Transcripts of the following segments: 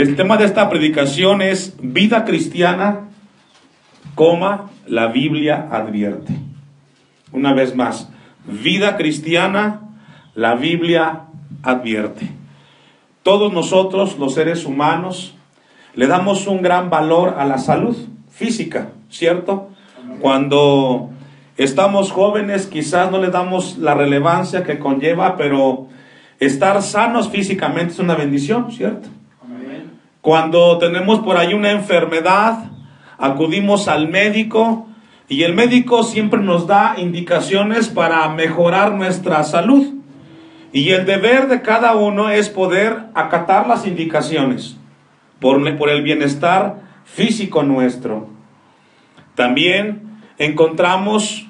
El tema de esta predicación es vida cristiana, la Biblia advierte. Una vez más, vida cristiana, la Biblia advierte. Todos nosotros, los seres humanos, le damos un gran valor a la salud física, ¿cierto? Cuando estamos jóvenes quizás no le damos la relevancia que conlleva, pero estar sanos físicamente es una bendición, ¿cierto? Cuando tenemos por ahí una enfermedad, acudimos al médico y el médico siempre nos da indicaciones para mejorar nuestra salud. Y el deber de cada uno es poder acatar las indicaciones por el bienestar físico nuestro. También encontramos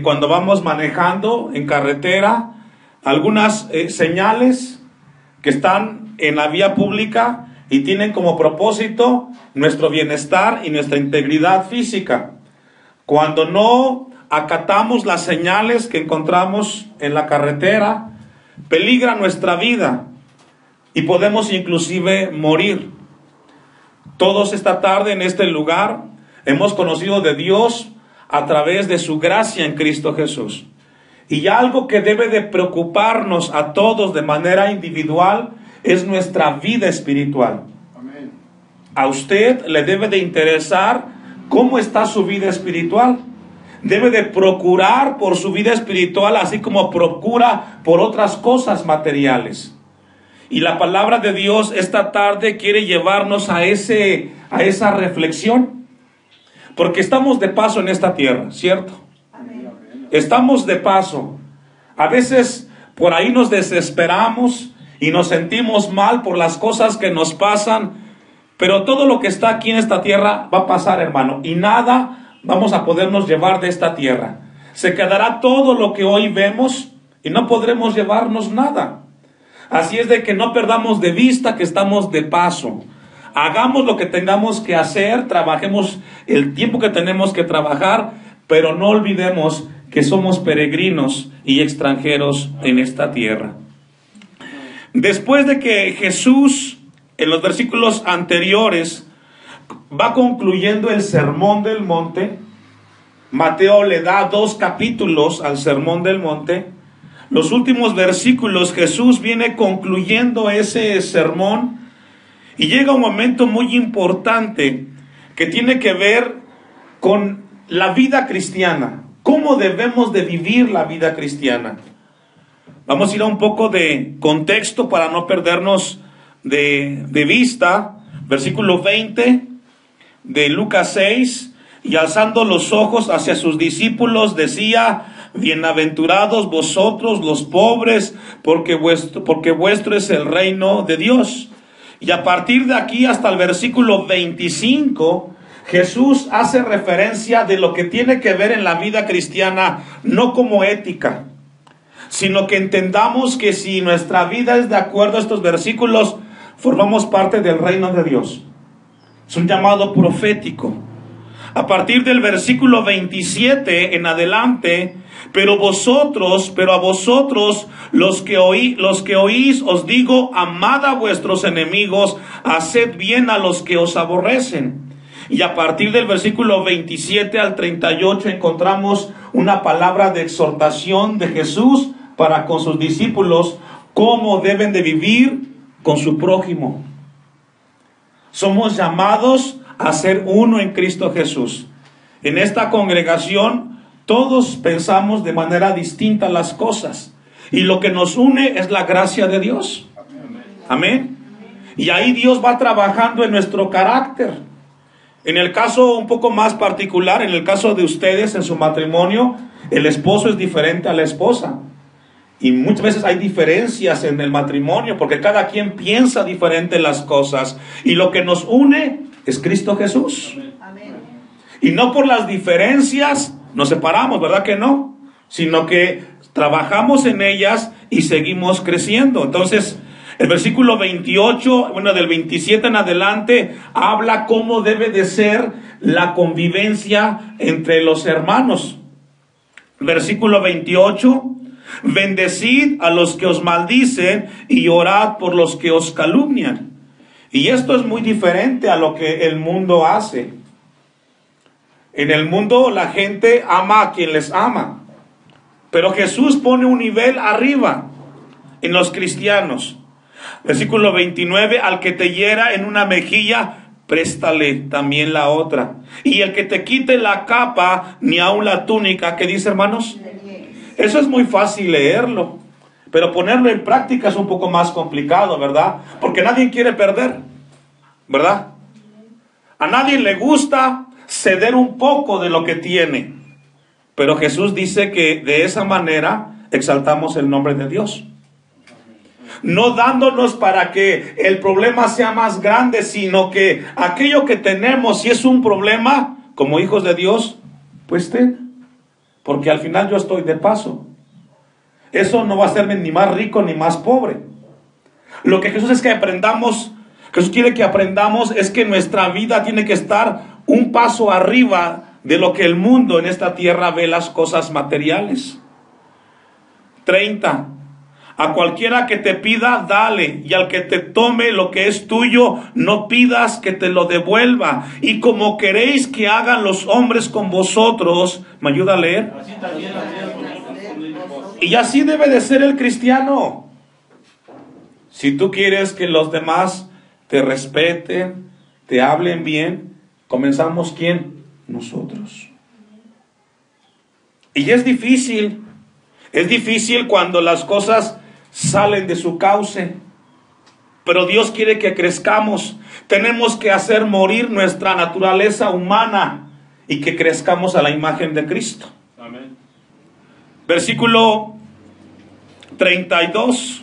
cuando vamos manejando en carretera algunas señales que están en la vía pública y tienen como propósito nuestro bienestar y nuestra integridad física. Cuando no acatamos las señales que encontramos en la carretera, peligra nuestra vida y podemos inclusive morir. Todos esta tarde en este lugar hemos conocido de Dios a través de su gracia en Cristo Jesús. Y algo que debe de preocuparnos a todos de manera individual es nuestra vida espiritual. Amén. A usted le debe de interesar cómo está su vida espiritual. Debe de procurar por su vida espiritual, así como procura por otras cosas materiales. Y la palabra de Dios esta tarde quiere llevarnos a esa reflexión. Porque estamos de paso en esta tierra, ¿cierto? Amén. Estamos de paso. A veces por ahí nos desesperamos y nos sentimos mal por las cosas que nos pasan, pero todo lo que está aquí en esta tierra va a pasar, hermano, y nada vamos a podernos llevar de esta tierra. Se quedará todo lo que hoy vemos y no podremos llevarnos nada. Así es de que no perdamos de vista que estamos de paso. Hagamos lo que tengamos que hacer, trabajemos el tiempo que tenemos que trabajar, pero no olvidemos que somos peregrinos y extranjeros en esta tierra. Después de que Jesús, en los versículos anteriores, va concluyendo el Sermón del Monte, Mateo le da 2 capítulos al Sermón del Monte. Los últimos versículos, Jesús viene concluyendo ese sermón y llega un momento muy importante que tiene que ver con la vida cristiana. ¿Cómo debemos de vivir la vida cristiana? Vamos a ir a un poco de contexto para no perdernos de vista. Versículo 20 de Lucas 6. Y alzando los ojos hacia sus discípulos decía: bienaventurados vosotros los pobres, porque vuestro es el reino de Dios. Y a partir de aquí hasta el versículo 25, Jesús hace referencia de lo que tiene que ver en la vida cristiana, no como ética, sino que entendamos que si nuestra vida es de acuerdo a estos versículos, formamos parte del reino de Dios. Es un llamado profético. A partir del versículo 27 en adelante, pero a vosotros los que oís os digo, amad a vuestros enemigos, haced bien a los que os aborrecen. Y a partir del versículo 27 al 38 encontramos una palabra de exhortación de Jesús para con sus discípulos, cómo deben de vivir con su prójimo. Somos llamados a ser uno en Cristo Jesús. En esta congregación todos pensamos de manera distinta las cosas, y lo que nos une es la gracia de Dios. Amén. Y ahí Dios va trabajando en nuestro carácter. En el caso un poco más particular, en el caso de ustedes en su matrimonio, el esposo es diferente a la esposa. Y muchas veces hay diferencias en el matrimonio porque cada quien piensa diferente las cosas. Y lo que nos une es Cristo Jesús. Amén. Y no por las diferencias nos separamos, ¿verdad que no? Sino que trabajamos en ellas y seguimos creciendo. Entonces, el versículo 28, del 27 en adelante, habla cómo debe de ser la convivencia entre los hermanos. Versículo 28, bendecid a los que os maldicen y orad por los que os calumnian. Y esto es muy diferente a lo que el mundo hace. En el mundo la gente ama a quien les ama. Pero Jesús pone un nivel arriba en los cristianos. Versículo 29, al que te hiera en una mejilla, préstale también la otra. Y el que te quite la capa, ni aun la túnica. ¿Qué dice, hermanos? Eso es muy fácil leerlo, pero ponerlo en práctica es un poco más complicado, ¿verdad? Porque nadie quiere perder, ¿verdad? A nadie le gusta ceder un poco de lo que tiene. Pero Jesús dice que de esa manera exaltamos el nombre de Dios. No dándonos para que el problema sea más grande, sino que aquello que tenemos, si es un problema, como hijos de Dios, pues porque al final yo estoy de paso. Eso no va a hacerme ni más rico ni más pobre. Lo que Jesús Jesús quiere que aprendamos es que nuestra vida tiene que estar un paso arriba de lo que el mundo en esta tierra ve las cosas materiales. 30. A cualquiera que te pida, dale, y al que te tome lo que es tuyo, no pidas que te lo devuelva. Y como queréis que hagan los hombres con vosotros, ¿me ayuda a leer? Y así debe de ser el cristiano. Si tú quieres que los demás te respeten, te hablen bien, comenzamos ¿quién? Nosotros. Y es difícil cuando las cosas salen de su cauce, pero Dios quiere que crezcamos. Tenemos que hacer morir nuestra naturaleza humana y que crezcamos a la imagen de Cristo. Amén. Versículo 32.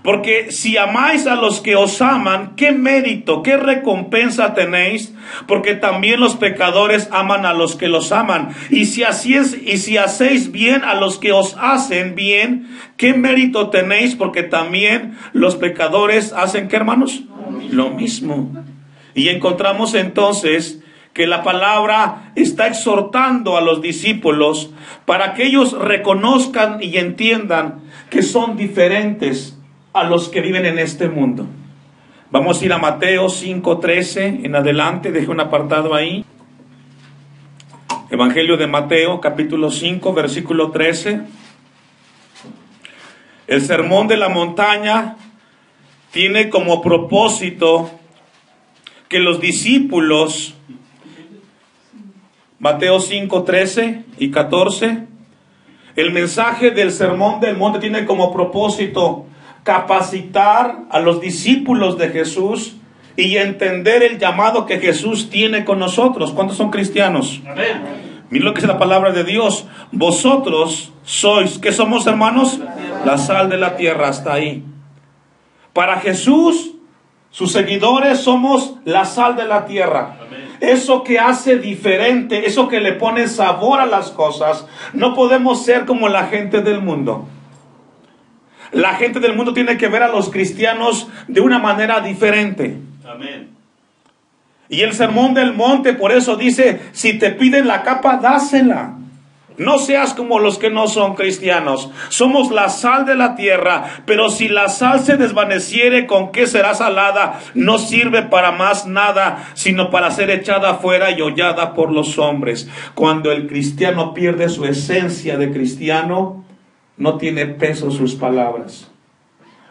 Porque si amáis a los que os aman, ¿qué mérito, qué recompensa tenéis? Porque también los pecadores aman a los que los aman. Y si hacéis bien a los que os hacen bien, ¿qué mérito tenéis? Porque también los pecadores hacen, ¿qué, hermanos? Lo mismo. Y encontramos entonces que la palabra está exhortando a los discípulos para que ellos reconozcan y entiendan que son diferentes a los que viven en este mundo. Vamos a ir a Mateo 5:13 en adelante, deje un apartado ahí. Evangelio de Mateo, capítulo 5, versículo 13. El sermón de la montaña tiene como propósito que los discípulos, Mateo 5, 13 y 14, el mensaje del sermón del monte tiene como propósito capacitar a los discípulos de Jesús y entender el llamado que Jesús tiene con nosotros. ¿Cuántos son cristianos? Amén. Miren lo que es la palabra de Dios. Vosotros sois, ¿qué somos, hermanos? La sal de la tierra, hasta ahí. Para Jesús, sus seguidores somos la sal de la tierra. Amén. Eso que hace diferente, eso que le pone sabor a las cosas. No podemos ser como la gente del mundo. La gente del mundo tiene que ver a los cristianos de una manera diferente. Amén. Y el sermón del monte por eso dice, si te piden la capa, dásela. No seas como los que no son cristianos. Somos la sal de la tierra, pero si la sal se desvaneciere, ¿con qué será salada? No sirve para más nada, sino para ser echada afuera y hollada por los hombres. Cuando el cristiano pierde su esencia de cristiano, no tiene peso sus palabras.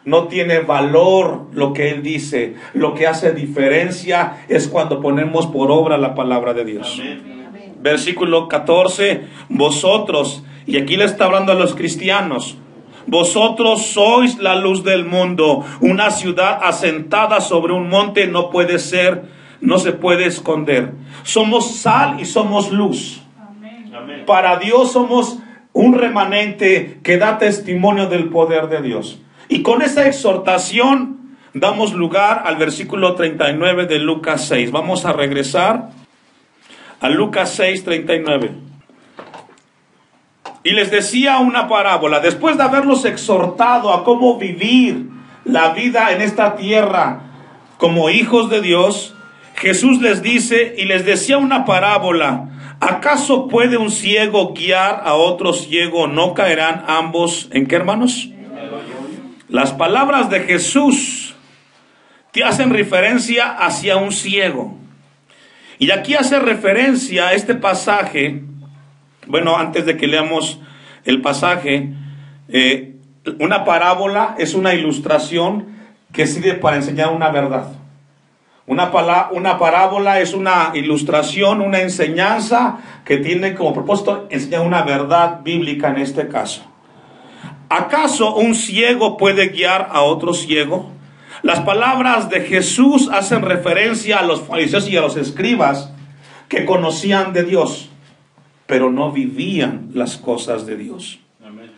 No tiene valor lo que él dice. Lo que hace diferencia es cuando ponemos por obra la palabra de Dios. Amén. Versículo 14. Vosotros, y aquí le está hablando a los cristianos, vosotros sois la luz del mundo. Una ciudad asentada sobre un monte no se puede esconder. Somos sal y somos luz. Amén. Para Dios somos un remanente que da testimonio del poder de Dios. Y con esa exhortación damos lugar al versículo 39 de Lucas 6. Vamos a regresar a Lucas 6, 39. Y les decía una parábola. Después de haberlos exhortado a cómo vivir la vida en esta tierra como hijos de Dios, Jesús les dice y les decía una parábola. ¿Acaso puede un ciego guiar a otro ciego? ¿No caerán ambos en qué, hermanos? Las palabras de Jesús te hacen referencia hacia un ciego. Y aquí hace referencia a este pasaje. Bueno, antes de que leamos el pasaje, una parábola es una ilustración que sirve para enseñar una verdad. Una parábola es una ilustración, una enseñanza que tiene como propósito enseñar una verdad bíblica en este caso. ¿Acaso un ciego puede guiar a otro ciego? Las palabras de Jesús hacen referencia a los fariseos y a los escribas que conocían de Dios, pero no vivían las cosas de Dios. Amén.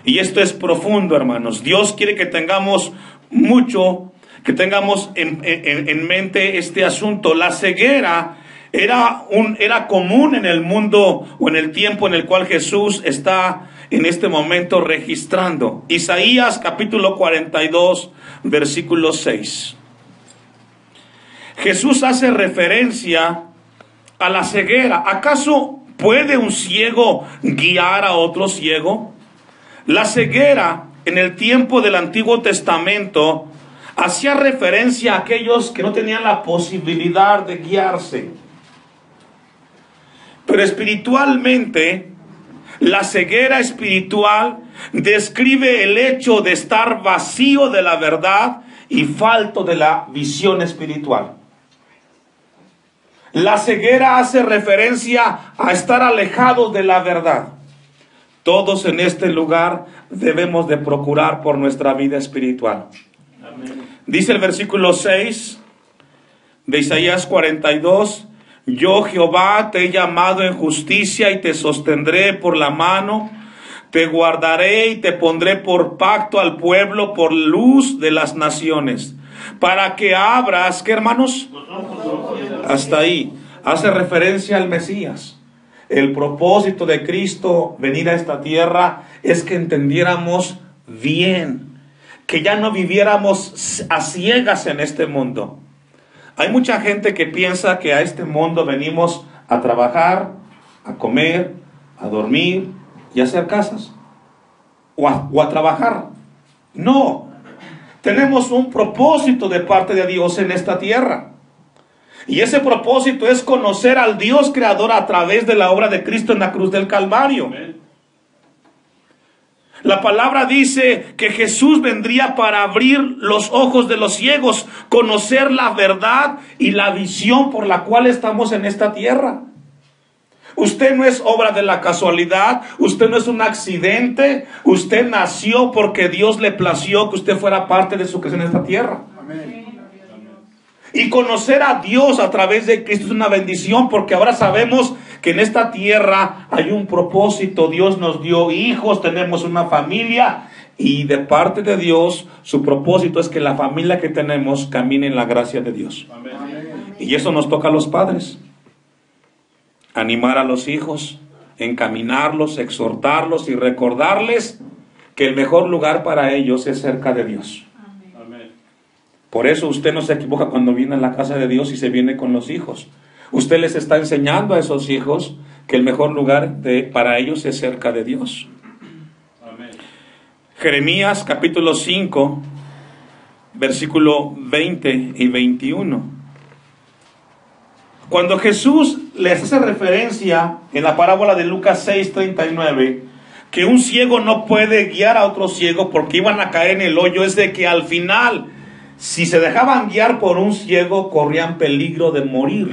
Y esto es profundo, hermanos. Dios quiere que tengamos en mente este asunto. La ceguera era común en el mundo o en el tiempo en el cual Jesús está en este momento registrando. Isaías capítulo 42, versículo 6. Jesús hace referencia a la ceguera. ¿Acaso puede un ciego guiar a otro ciego? La ceguera en el tiempo del Antiguo Testamento hacía referencia a aquellos que no tenían la posibilidad de guiarse. Pero espiritualmente, la ceguera espiritual describe el hecho de estar vacío de la verdad y falto de la visión espiritual. La ceguera hace referencia a estar alejados de la verdad. Todos en este lugar debemos de procurar por nuestra vida espiritual. Amén. Dice el versículo 6 de Isaías 42: yo, Jehová, te he llamado en justicia y te sostendré por la mano, te guardaré y te pondré por pacto al pueblo, por luz de las naciones, para que abras, ¿qué, hermanos? Hasta ahí hace referencia al Mesías. El propósito de Cristo venir a esta tierra es que entendiéramos bien, que ya no viviéramos a ciegas en este mundo. Hay mucha gente que piensa que a este mundo venimos a trabajar, a comer, a dormir y a hacer casas. O a trabajar. No. Tenemos un propósito de parte de Dios en esta tierra. Y ese propósito es conocer al Dios creador a través de la obra de Cristo en la cruz del Calvario. Amén. La palabra dice que Jesús vendría para abrir los ojos de los ciegos, conocer la verdad y la visión por la cual estamos en esta tierra. Usted no es obra de la casualidad, usted no es un accidente, usted nació porque Dios le plació que usted fuera parte de su creación en esta tierra. Amén. Y conocer a Dios a través de Cristo es una bendición, porque ahora sabemos que en esta tierra hay un propósito. Dios nos dio hijos, tenemos una familia, y de parte de Dios su propósito es que la familia que tenemos camine en la gracia de Dios. Amén. Y eso nos toca a los padres: animar a los hijos, encaminarlos, exhortarlos y recordarles que el mejor lugar para ellos es cerca de Dios. Por eso usted no se equivoca cuando viene a la casa de Dios y se viene con los hijos. Usted les está enseñando a esos hijos que el mejor lugar para ellos es cerca de Dios. Amén. Jeremías capítulo 5, versículo 20 y 21. Cuando Jesús les hace referencia en la parábola de Lucas 6:39, que un ciego no puede guiar a otro ciego porque iban a caer en el hoyo, es de que al final, si se dejaban guiar por un ciego, corrían peligro de morir.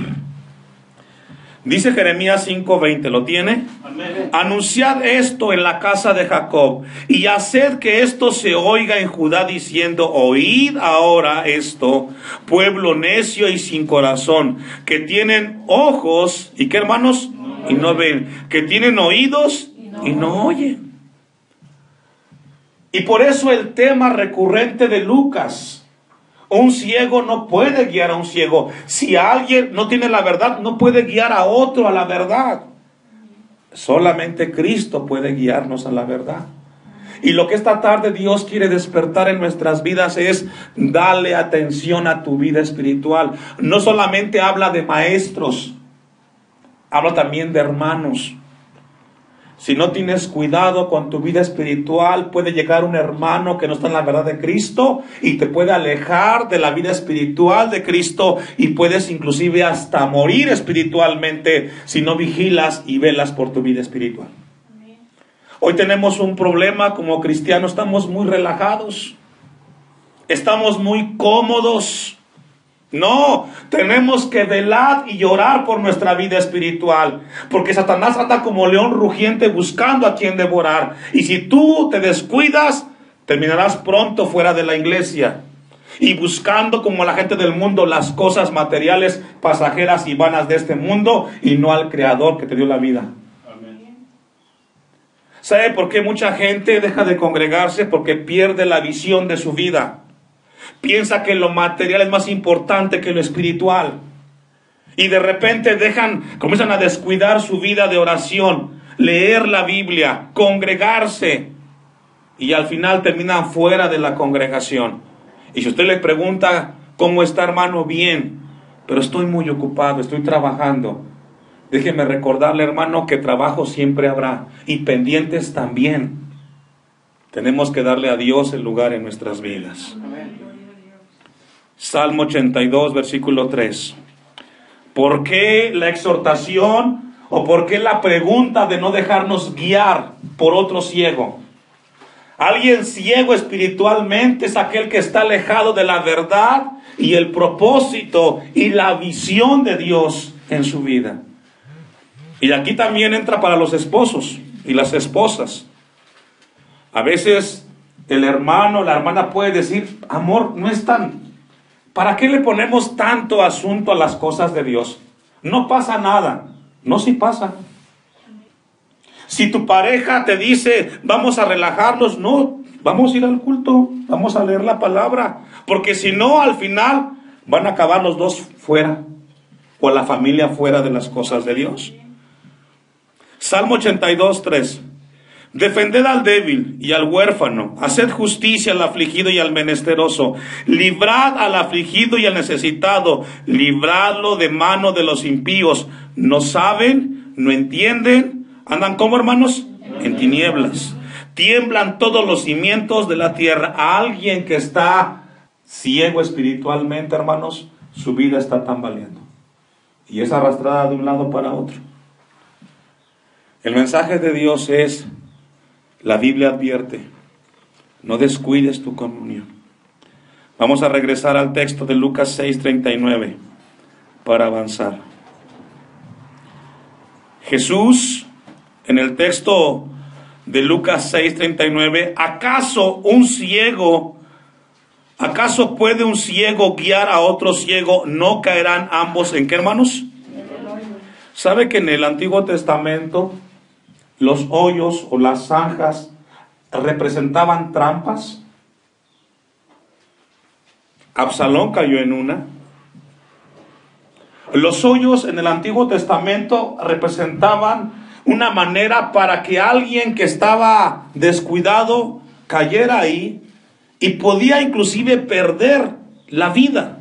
Dice Jeremías 5:20, ¿lo tiene? Amén. Anunciad esto en la casa de Jacob, y haced que esto se oiga en Judá, diciendo: oíd ahora esto, pueblo necio y sin corazón, que tienen ojos, ¿y qué, hermanos? Y no ven, que tienen oídos y no oyen. Y por eso el tema recurrente de Lucas: un ciego no puede guiar a un ciego. Si alguien no tiene la verdad, no puede guiar a otro a la verdad. Solamente Cristo puede guiarnos a la verdad. Y lo que esta tarde Dios quiere despertar en nuestras vidas es: dale atención a tu vida espiritual. No solamente habla de maestros, habla también de hermanos. Si no tienes cuidado con tu vida espiritual, puede llegar un hermano que no está en la verdad de Cristo y te puede alejar de la vida espiritual de Cristo, y puedes inclusive hasta morir espiritualmente si no vigilas y velas por tu vida espiritual. Hoy tenemos un problema como cristianos: estamos muy relajados, estamos muy cómodos. No, tenemos que velar y orar por nuestra vida espiritual, porque Satanás anda como león rugiente buscando a quien devorar. Y si tú te descuidas, terminarás pronto fuera de la iglesia y buscando, como la gente del mundo, las cosas materiales, pasajeras y vanas de este mundo, y no al Creador que te dio la vida. Amén. ¿Sabe por qué mucha gente deja de congregarse? Porque pierde la visión de su vida. Piensa que lo material es más importante que lo espiritual. Y de repente comienzan a descuidar su vida de oración, leer la Biblia, congregarse. Y al final terminan fuera de la congregación. Y si usted le pregunta: ¿cómo está, hermano? Bien, pero estoy muy ocupado, estoy trabajando. Déjeme recordarle, hermano, que trabajo siempre habrá, y pendientes también. Tenemos que darle a Dios el lugar en nuestras vidas. Salmo 82, versículo 3. ¿Por qué la exhortación o por qué la pregunta de no dejarnos guiar por otro ciego? Alguien ciego espiritualmente es aquel que está alejado de la verdad y el propósito y la visión de Dios en su vida. Y aquí también entra para los esposos y las esposas. A veces el hermano, la hermana puede decir: amor, no es tan... ¿Para qué le ponemos tanto asunto a las cosas de Dios? No pasa nada. No, sí pasa. Si tu pareja te dice: vamos a relajarnos, no, vamos a ir al culto, vamos a leer la palabra, porque si no, al final van a acabar los dos fuera, o la familia fuera de las cosas de Dios. Salmo 82, 3. Defended al débil y al huérfano, haced justicia al afligido y al menesteroso, librad al afligido y al necesitado, libradlo de mano de los impíos. No saben, no entienden, andan como, hermanos, en tinieblas. Tiemblan todos los cimientos de la tierra. A alguien que está ciego espiritualmente, hermanos, su vida está tambaleando y es arrastrada de un lado para otro. El mensaje de Dios es: la Biblia advierte, no descuides tu comunión. Vamos a regresar al texto de Lucas 6:39 para avanzar. Jesús, en el texto de Lucas 6:39, ¿acaso puede un ciego guiar a otro ciego? ¿No caerán ambos en qué, hermanos? ¿Sabe que en el Antiguo Testamento los hoyos o las zanjas representaban trampas? Absalón cayó en una. Los hoyos en el Antiguo Testamento representaban una manera para que alguien que estaba descuidado cayera ahí y podía inclusive perder la vida.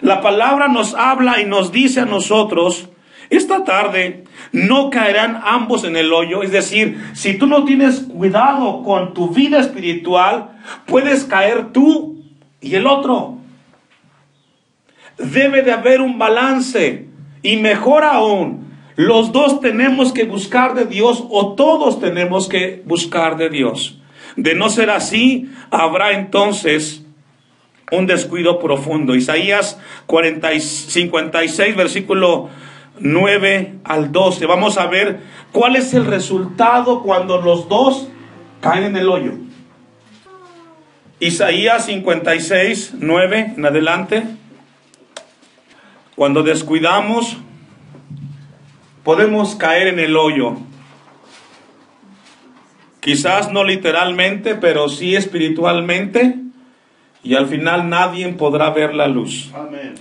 La palabra nos habla y nos dice a nosotros: esta tarde no caerán ambos en el hoyo. Es decir, si tú no tienes cuidado con tu vida espiritual, puedes caer tú y el otro. Debe de haber un balance, y mejor aún, los dos tenemos que buscar de Dios, o todos tenemos que buscar de Dios. De no ser así, habrá entonces un descuido profundo. Isaías 56, versículo 9 al 12. Vamos a ver cuál es el resultado cuando los dos caen en el hoyo. Isaías 56, 9 en adelante. Cuando descuidamos, podemos caer en el hoyo. Quizás no literalmente, pero sí espiritualmente. Y al final nadie podrá ver la luz. Amén.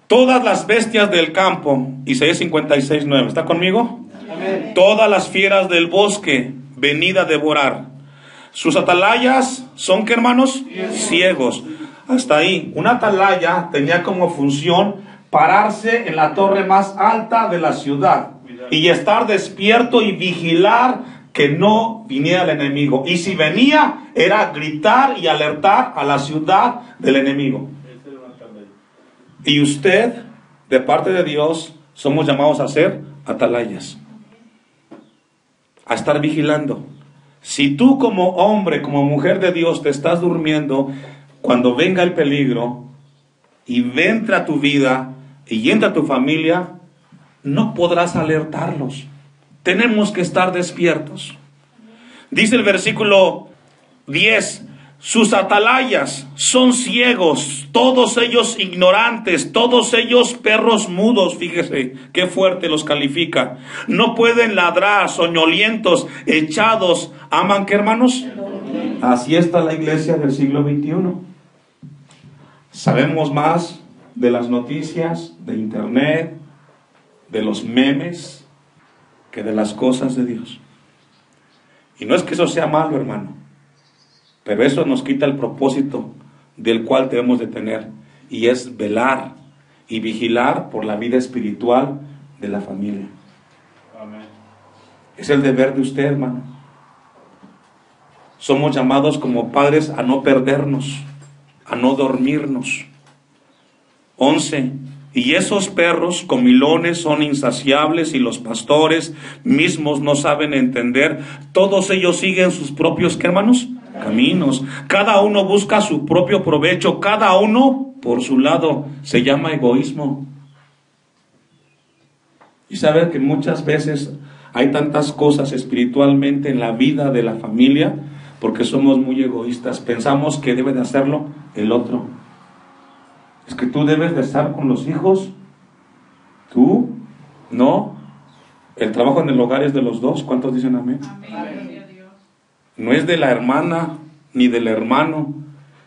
Todas las bestias del campo, Isaías 56, 9, ¿está conmigo? Amén. Todas las fieras del bosque, venid a devorar. Sus atalayas son, ¿qué, hermanos? Ciegos. Hasta ahí. Una atalaya tenía como función pararse en la torre más alta de la ciudad. Y estar despierto y vigilar que no viniera el enemigo. Y si venía, era gritar y alertar a la ciudad del enemigo. Y usted, de parte de Dios, somos llamados a ser atalayas, a estar vigilando. Si tú como hombre, como mujer de Dios te estás durmiendo, cuando venga el peligro y entra a tu vida y entra a tu familia, no podrás alertarlos. Tenemos que estar despiertos. Dice el versículo 10, sus atalayas son ciegos, todos ellos ignorantes, todos ellos perros mudos. Fíjese qué fuerte los califica. No pueden ladrar, soñolientos, echados. ¿Aman qué, hermanos? Así está la iglesia del siglo XXI. Sabemos más de las noticias, de internet, de los memes, que de las cosas de Dios. Y no es que eso sea malo, hermano, pero eso nos quita el propósito del cual debemos de tener, y es velar y vigilar por la vida espiritual de la familia. Amén. Es el deber de usted, hermano. Somos llamados como padres a no perdernos, a no dormirnos. 11. Y esos perros comilones son insaciables, y los pastores mismos no saben entender. Todos ellos siguen sus propios, ¿qué, hermanos? Caminos. Cada uno busca su propio provecho, cada uno por su lado. Se llama egoísmo. Y sabe que muchas veces hay tantas cosas espiritualmente en la vida de la familia porque somos muy egoístas. Pensamos que debe de hacerlo el otro. Es que tú debes de estar con los hijos. Tú, no. El trabajo en el hogar es de los dos. ¿Cuántos dicen amén? Amén. No es de la hermana ni del hermano.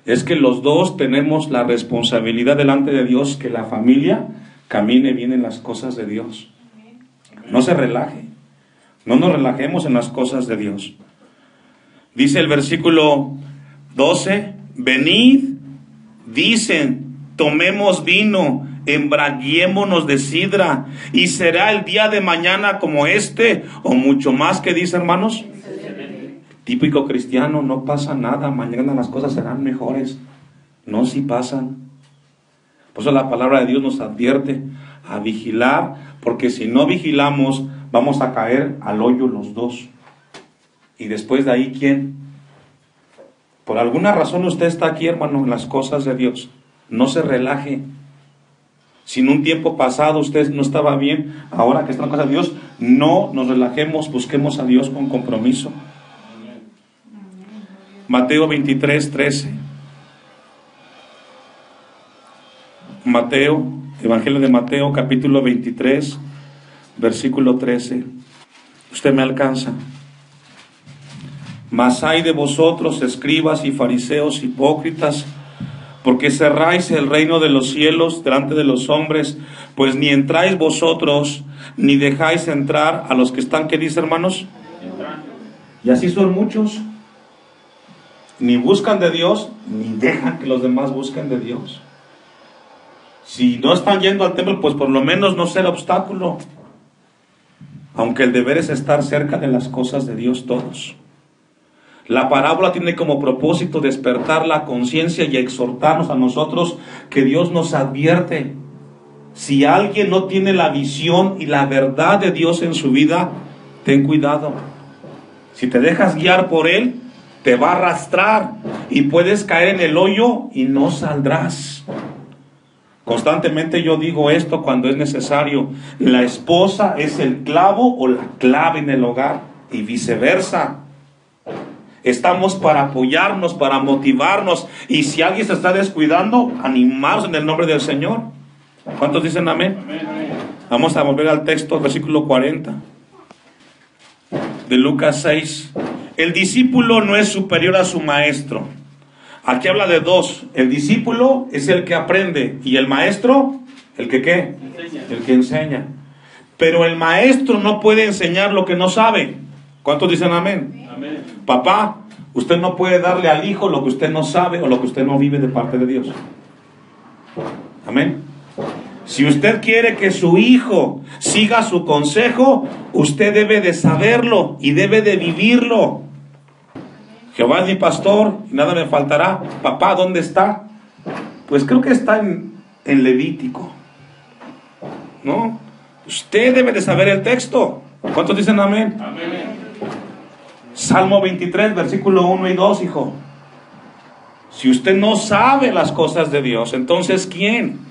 Es que los dos tenemos la responsabilidad delante de Dios que la familia camine bien en las cosas de Dios. No se relaje. No nos relajemos en las cosas de Dios. Dice el versículo 12: venid, dicen, tomemos vino, embraguémonos de sidra, y será el día de mañana como este, o mucho más. ¿Qué dice, hermanos? Excelente. Típico cristiano, no pasa nada, mañana las cosas serán mejores. No, sí pasan. Por eso la palabra de Dios nos advierte a vigilar, porque si no vigilamos, vamos a caer al hoyo los dos. Y después de ahí, ¿quién? Por alguna razón usted está aquí, hermano, en las cosas de Dios. No se relaje. Si en un tiempo pasado usted no estaba bien, ahora que está en la casa de Dios, no nos relajemos, busquemos a Dios con compromiso. Mateo 23:13. Mateo, Evangelio de Mateo, capítulo 23, versículo 13. Usted me alcanza. Mas hay de vosotros, escribas y fariseos hipócritas, porque cerráis el reino de los cielos delante de los hombres, pues ni entráis vosotros, ni dejáis entrar a los que están, ¿qué dice, hermanos? Y así son muchos. Ni buscan de Dios, ni dejan que los demás busquen de Dios. Si no están yendo al templo, pues por lo menos no ser obstáculo. Aunque el deber es estar cerca de las cosas de Dios todos. La parábola tiene como propósito despertar la conciencia y exhortarnos a nosotros que Dios nos advierte. Si alguien no tiene la visión y la verdad de Dios en su vida, ten cuidado. Si te dejas guiar por Él, te va a arrastrar y puedes caer en el hoyo y no saldrás. Constantemente yo digo esto cuando es necesario. La esposa es el clavo o la clave en el hogar y viceversa. Estamos para apoyarnos, para motivarnos, y si alguien se está descuidando, animaros en el nombre del Señor. ¿Cuántos dicen amén? Amén. Vamos a volver al texto, versículo 40 de Lucas 6. El discípulo no es superior a su maestro. Aquí habla de dos. El discípulo es el que aprende, y el maestro, el que ¿qué? El que enseña. Pero el maestro no puede enseñar lo que no sabe. ¿Cuántos dicen amén? Amén. Papá, usted no puede darle al hijo lo que usted no sabe o lo que usted no vive de parte de Dios. Amén. Si usted quiere que su hijo siga su consejo, usted debe de saberlo y debe de vivirlo. Jehová es mi pastor y nada me faltará. Papá, ¿dónde está? Pues creo que está en Levítico, ¿no? Usted debe de saber el texto. ¿Cuántos dicen amén? Amén. Salmo 23, versículo 1 y 2, hijo. Si usted no sabe las cosas de Dios, entonces ¿quién?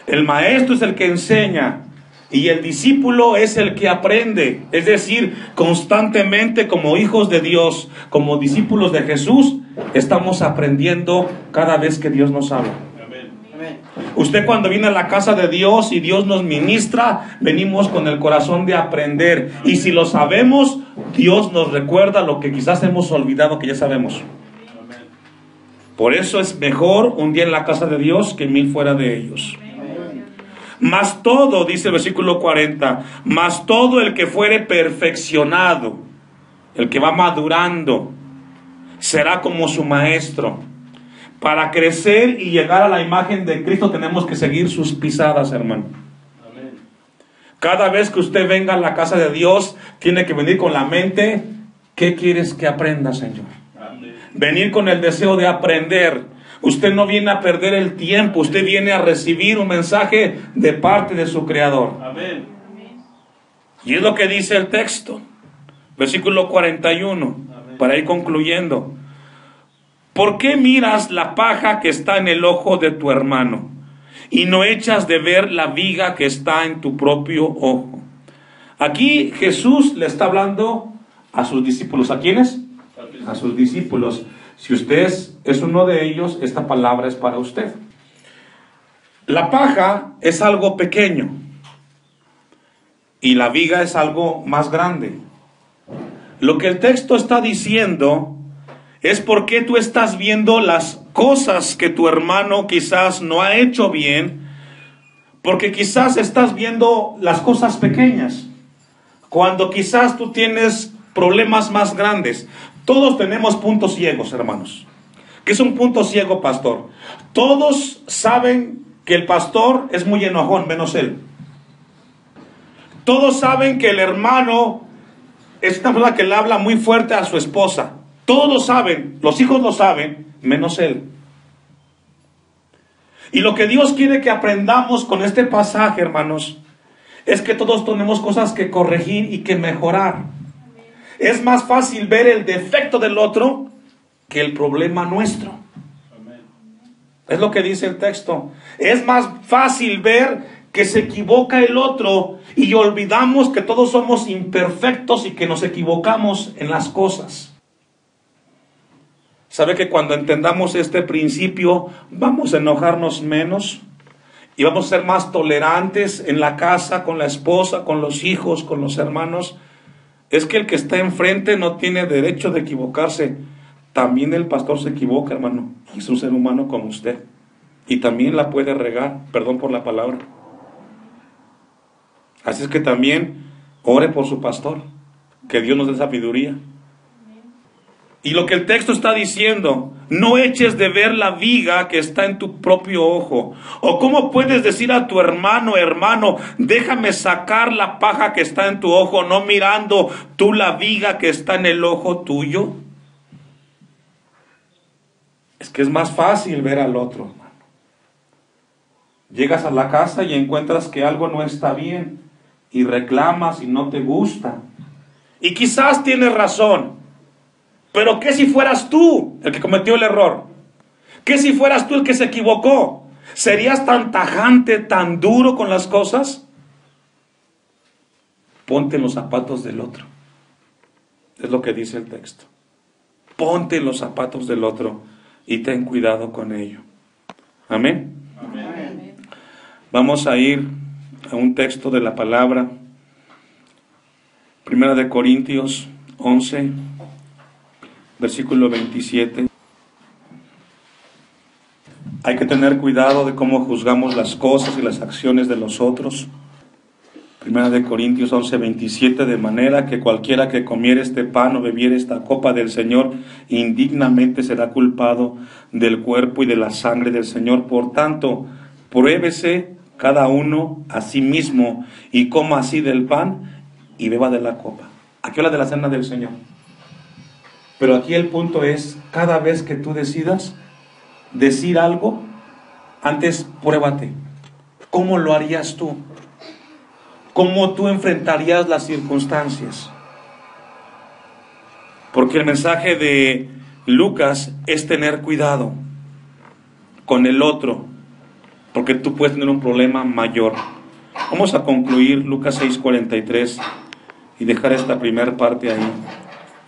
El maestro es el que enseña y el discípulo es el que aprende. Es decir, constantemente como hijos de Dios, como discípulos de Jesús, estamos aprendiendo cada vez que Dios nos habla. Usted cuando viene a la casa de Dios y Dios nos ministra, venimos con el corazón de aprender. Y si lo sabemos, Dios nos recuerda lo que quizás hemos olvidado que ya sabemos. Por eso es mejor un día en la casa de Dios que 1000 fuera de ellos. Mas todo, dice el versículo 40, mas todo el que fuere perfeccionado, el que va madurando, será como su maestro. Para crecer y llegar a la imagen de Cristo tenemos que seguir sus pisadas, hermano. Amén. Cada vez que usted venga a la casa de Dios, tiene que venir con la mente, ¿qué quieres que aprenda, Señor? Amén. Venir con el deseo de aprender. Usted no viene a perder el tiempo, usted viene a recibir un mensaje de parte de su Creador. Amén. Y es lo que dice el texto, versículo 41, amén, para ir concluyendo. ¿Por qué miras la paja que está en el ojo de tu hermano y no echas de ver la viga que está en tu propio ojo? Aquí Jesús le está hablando a sus discípulos. ¿A quiénes? A sus discípulos. Si usted es uno de ellos, esta palabra es para usted. La paja es algo pequeño y la viga es algo más grande. Lo que el texto está diciendo es por qué tú estás viendo las cosas que tu hermano quizás no ha hecho bien, porque quizás estás viendo las cosas pequeñas, cuando quizás tú tienes problemas más grandes. Todos tenemos puntos ciegos, hermanos. ¿Qué es un punto ciego, pastor? Todos saben que el pastor es muy enojón, menos él. Todos saben que el hermano es una persona que le habla muy fuerte a su esposa. Todos lo saben, los hijos lo saben, menos él. Y lo que Dios quiere que aprendamos con este pasaje, hermanos, es que todos tenemos cosas que corregir y que mejorar. Es más fácil ver el defecto del otro que el problema nuestro. Es lo que dice el texto. Es más fácil ver que se equivoca el otro y olvidamos que todos somos imperfectos y que nos equivocamos en las cosas. ¿Sabe que cuando entendamos este principio vamos a enojarnos menos? Y vamos a ser más tolerantes en la casa, con la esposa, con los hijos, con los hermanos. Es que el que está enfrente no tiene derecho de equivocarse. También el pastor se equivoca, hermano. Es un ser humano como usted. Y también la puede regar, perdón por la palabra. Así es que también ore por su pastor. Que Dios nos dé sabiduría. Y lo que el texto está diciendo, no eches de ver la viga que está en tu propio ojo. O cómo puedes decir a tu hermano, hermano, déjame sacar la paja que está en tu ojo, no mirando tú la viga que está en el ojo tuyo. Es que es más fácil ver al otro, hermano. Llegas a la casa y encuentras que algo no está bien y reclamas y no te gusta. Y quizás tienes razón. Pero ¿qué si fueras tú el que cometió el error? ¿Qué si fueras tú el que se equivocó? ¿Serías tan tajante, tan duro con las cosas? Ponte en los zapatos del otro. Es lo que dice el texto. Ponte en los zapatos del otro y ten cuidado con ello. Amén. Amén. Vamos a ir a un texto de la palabra. Primera de Corintios 11. Versículo 27. Hay que tener cuidado de cómo juzgamos las cosas y las acciones de los otros. Primera de Corintios 11, 27. De manera que cualquiera que comiere este pan o bebiere esta copa del Señor indignamente será culpado del cuerpo y de la sangre del Señor. Por tanto, pruébese cada uno a sí mismo y coma así del pan y beba de la copa. Aquí habla de la cena del Señor. Pero aquí el punto es, cada vez que tú decidas decir algo, antes pruébate. ¿Cómo lo harías tú? ¿Cómo tú enfrentarías las circunstancias? Porque el mensaje de Lucas es tener cuidado con el otro, porque tú puedes tener un problema mayor. Vamos a concluir Lucas 6:43 y dejar esta primera parte ahí,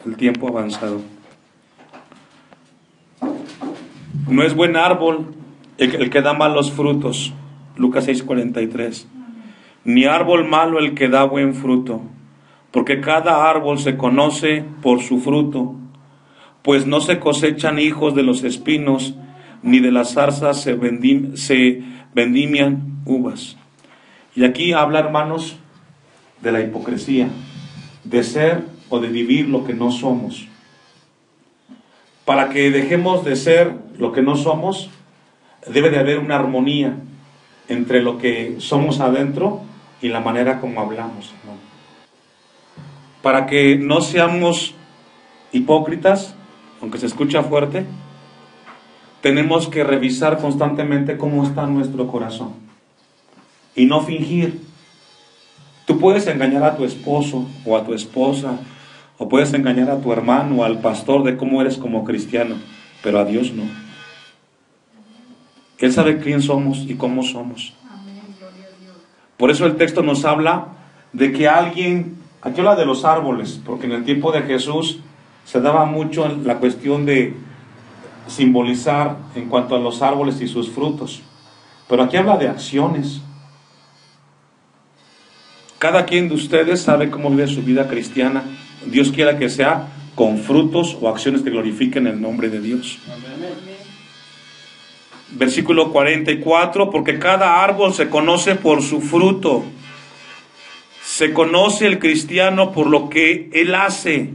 el tiempo avanzado. No es buen árbol el que da malos frutos, Lucas 6:43, ni árbol malo el que da buen fruto, porque cada árbol se conoce por su fruto, pues no se cosechan hijos de los espinos, ni de las zarzas se vendimian uvas. Y aquí habla, hermanos, de la hipocresía, de ser o de vivir lo que no somos. Para que dejemos de ser lo que no somos, debe de haber una armonía entre lo que somos adentro y la manera como hablamos, ¿no? Para que no seamos hipócritas, aunque se escucha fuerte, tenemos que revisar constantemente cómo está nuestro corazón y no fingir. Tú puedes engañar a tu esposo o a tu esposa, o puedes engañar a tu hermano o al pastor de cómo eres como cristiano, pero a Dios no. Él sabe quién somos y cómo somos. Por eso el texto nos habla de que alguien, aquí habla de los árboles, porque en el tiempo de Jesús se daba mucho la cuestión de simbolizar en cuanto a los árboles y sus frutos, pero aquí habla de acciones. Cada quien de ustedes sabe cómo vive su vida cristiana. Dios quiera que sea con frutos o acciones que glorifiquen el nombre de Dios. Amén. Versículo 44, porque cada árbol se conoce por su fruto. Se conoce el cristiano por lo que él hace.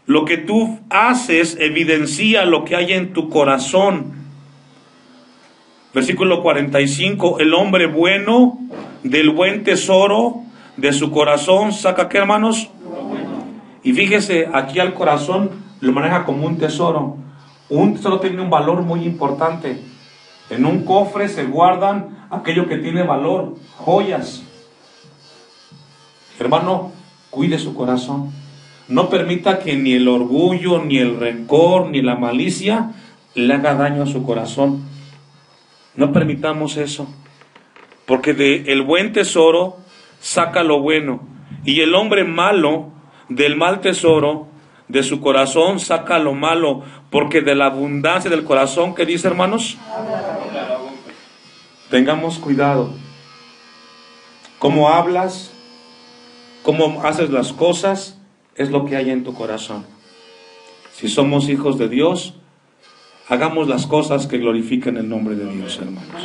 Lo que tú haces evidencia lo que hay en tu corazón. Versículo 45, el hombre bueno del buen tesoro de su corazón saca, ¿qué, hermanos? Y fíjese, aquí al corazón lo maneja como un tesoro. Un tesoro tiene un valor muy importante. En un cofre se guardan aquello que tiene valor, joyas. Hermano, cuide su corazón. No permita que ni el orgullo, ni el rencor, ni la malicia le haga daño a su corazón. No permitamos eso. Porque del buen tesoro saca lo bueno. Y el hombre malo, del mal tesoro de su corazón saca lo malo. Porque de la abundancia del corazón, ¿qué dice, hermanos? Tengamos cuidado. Cómo hablas, cómo haces las cosas, es lo que hay en tu corazón. Si somos hijos de Dios, hagamos las cosas que glorifiquen el nombre de Dios, hermanos.